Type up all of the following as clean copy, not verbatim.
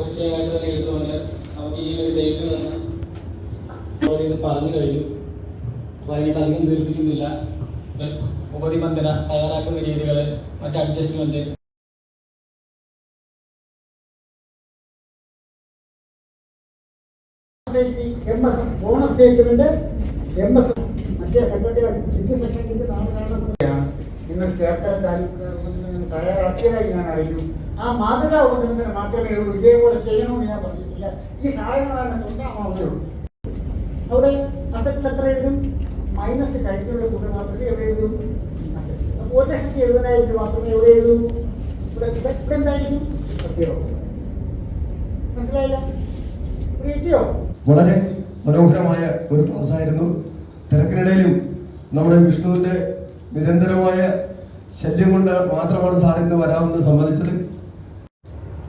Positive ആയിട്ട് തന്നെ എടുത്തുകൊണ്ട് നമുക്ക് ഈ ഒരു ഡേറ്റ് തന്നെ ഇത് പറഞ്ഞു കഴിഞ്ഞു. അപ്പോൾ അതിനായിട്ട് അധികം ദീർഘിപ്പിക്കുന്നില്ല. ഉപനിബന്ധന തയ്യാറാക്കുന്ന രീതികൾ, മറ്റ് അഡ്ജസ്റ്റ്മെന്റ്, ബോണസ് സ്റ്റേറ്റ്മെന്റ് മറ്റേ സെക്രട്ടറി സെക്ഷനിലേക്ക് നിങ്ങൾ ചേർത്താൻ തയ്യാറാക്കിയതായി ഞാൻ അറിഞ്ഞു. ആ മാതൃകാ ഉപനിബന്ധന മാത്രമേ ഉള്ളൂ. ഇതേപോലെ ചെയ്യണമെന്ന് ഞാൻ പറഞ്ഞിട്ടില്ല. ഈ സാധനങ്ങളാണ് ഉണ്ടാവുന്നേ ഉള്ളൂ. അവിടെ അസറ്റിൽ എത്ര എഴുതും? മൈനസ് കഴിഞ്ഞുള്ള തുക മാത്രമേ എവിടെ എഴുതും? അസറ്റ്. അപ്പോൾ 1,70,000 രൂപ മാത്രമേ എവിടെ എഴുതൂ? ഇവിടെ എന്തായിരിക്കും? 0. മനസ്സിലായില്ല? ഇവിടെ കിട്ടിയോ? വളരെ മനോഹരമായ ഒരു ക്ലാസ്സായിരുന്നു. തിരക്കിനിടയിലും നമ്മുടെ വിഷ്ണുവിന്റെ നിരന്തരമായ ശല്യം കൊണ്ട് മാത്രമാണ് സാർ ഇന്ന് വരാമെന്ന് സമ്മതിച്ചത്.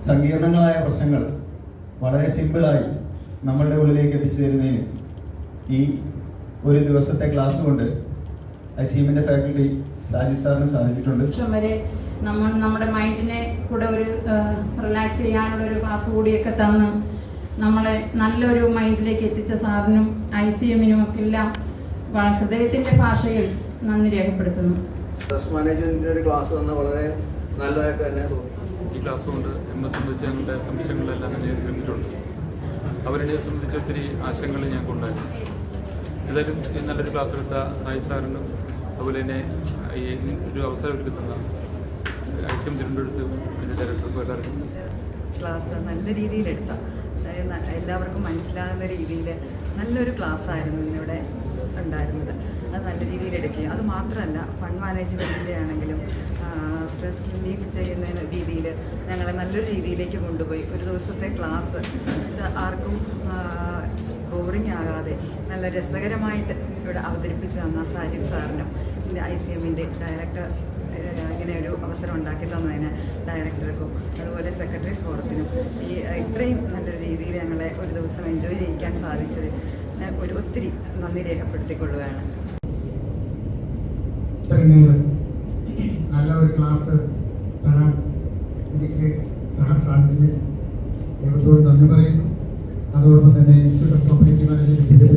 സങ്കീർണങ്ങളായ പ്രശ്നങ്ങൾ വളരെ സിമ്പിളായി നമ്മളുടെ ഉള്ളിലേക്ക് എത്തിച്ചു തരുന്നതിന് ഈ ഒരു ദിവസത്തെ ക്ലാസ് കൊണ്ട് ICMന്റെ ഫാക്കൽറ്റി സാജി സാറിന് സാധിച്ചിട്ടുണ്ട്. വരെ നമ്മുടെ മൈൻഡിനെ കൂടെ ഒരു റിലാക്സ് ചെയ്യാനുള്ള ഒരു ക്ലാസ് കൂടിയൊക്കെ തന്ന് നമ്മളെ നല്ലൊരു മൈൻഡിലേക്ക് എത്തിച്ച സാറിനും ICMനും ഒക്കെ എല്ലാം ഹൃദയത്തിന്റെ ഭാഷയിൽ നന്ദി രേഖപ്പെടുത്തുന്നു. സ്ട്രെസ് മാനേജ്മെന്റിന്റെ ഒരു ക്ലാസ് വന്ന വളരെ നല്ലതായിട്ട് തന്നെ തോന്നി. ഈ ക്ലാസ് കൊണ്ട് എന്നെ സംബന്ധിച്ച് ഞങ്ങളുടെ സംശയങ്ങളെല്ലാം തന്നെ തീർന്നിട്ടുണ്ട്. അവരെ സംബന്ധിച്ച് ഒത്തിരി ആശയങ്ങൾ ഞങ്ങൾക്കുണ്ടായിരുന്നു. ഏതായാലും നല്ലൊരു ക്ലാസ് എടുത്ത സായി സാറിനും അതുപോലെ തന്നെ ഈ ഒരു അവസരം ഒരുക്കി തന്ന ICM തിരുവനന്തപുരത്ത് എൻ്റെ ഡയറക്ടർക്കും എല്ലാവർക്കും ക്ലാസ് നല്ല രീതിയിലെടുത്ത, എല്ലാവർക്കും മനസ്സിലാകുന്ന രീതിയിൽ നല്ലൊരു ക്ലാസ്സായിരുന്നു ഇന്നിവിടെ ഉണ്ടായിരുന്നത്. അത് നല്ല രീതിയിൽ എടുക്കുകയും അത് മാത്രമല്ല ഫണ്ട് മാനേജ്മെൻറ്റിൻ്റെ ആണെങ്കിലും സ്ട്രെസ് റിലീഫ് ചെയ്യുന്ന രീതിയിൽ ഞങ്ങളെ നല്ലൊരു രീതിയിലേക്ക് കൊണ്ടുപോയി. ഒരു ദിവസത്തെ ക്ലാസ് ആർക്കും ബോറിംഗ് ആകാതെ നല്ല രസകരമായിട്ട് ഇവിടെ അവതരിപ്പിച്ച് തന്ന സാജിദ് സാറിനും ICMന്റെ ഡയറക്ടർ ഇങ്ങനെ ഒരു അവസരം ഉണ്ടാക്കി തന്നതിന് ഡയറക്ടർക്കും അതുപോലെ സെക്രട്ടറീസ് ഫോറത്തിനും ഈ ഇത്രയും നല്ലൊരു രീതിയിൽ ഞങ്ങളെ ഒരു ദിവസം എൻജോയ് ചെയ്യിക്കാൻ സാധിച്ചത് ഒത്തിരി നന്ദി രേഖപ്പെടുത്തിക്കൊള്ളുകയാണ്. ഇത്രയും നേരം നല്ല ഒരു ക്ലാസ് തരാൻ എനിക്ക് സാധിച്ചതിൽ ദൈവത്തോട് നന്ദി പറയുന്നു. അതോടൊപ്പം തന്നെ ഇൻസ്റ്റിറ്റ്യൂട്ട് ഓഫ് കോപ്പറേറ്റീവ് മാനേജ്മെന്റ്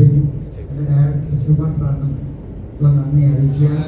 എൻ്റെ ഡയറക്ടർ ശശികുമാർ സാറിനും ഉള്ള നന്ദി അറിയിക്കുകയാണ്.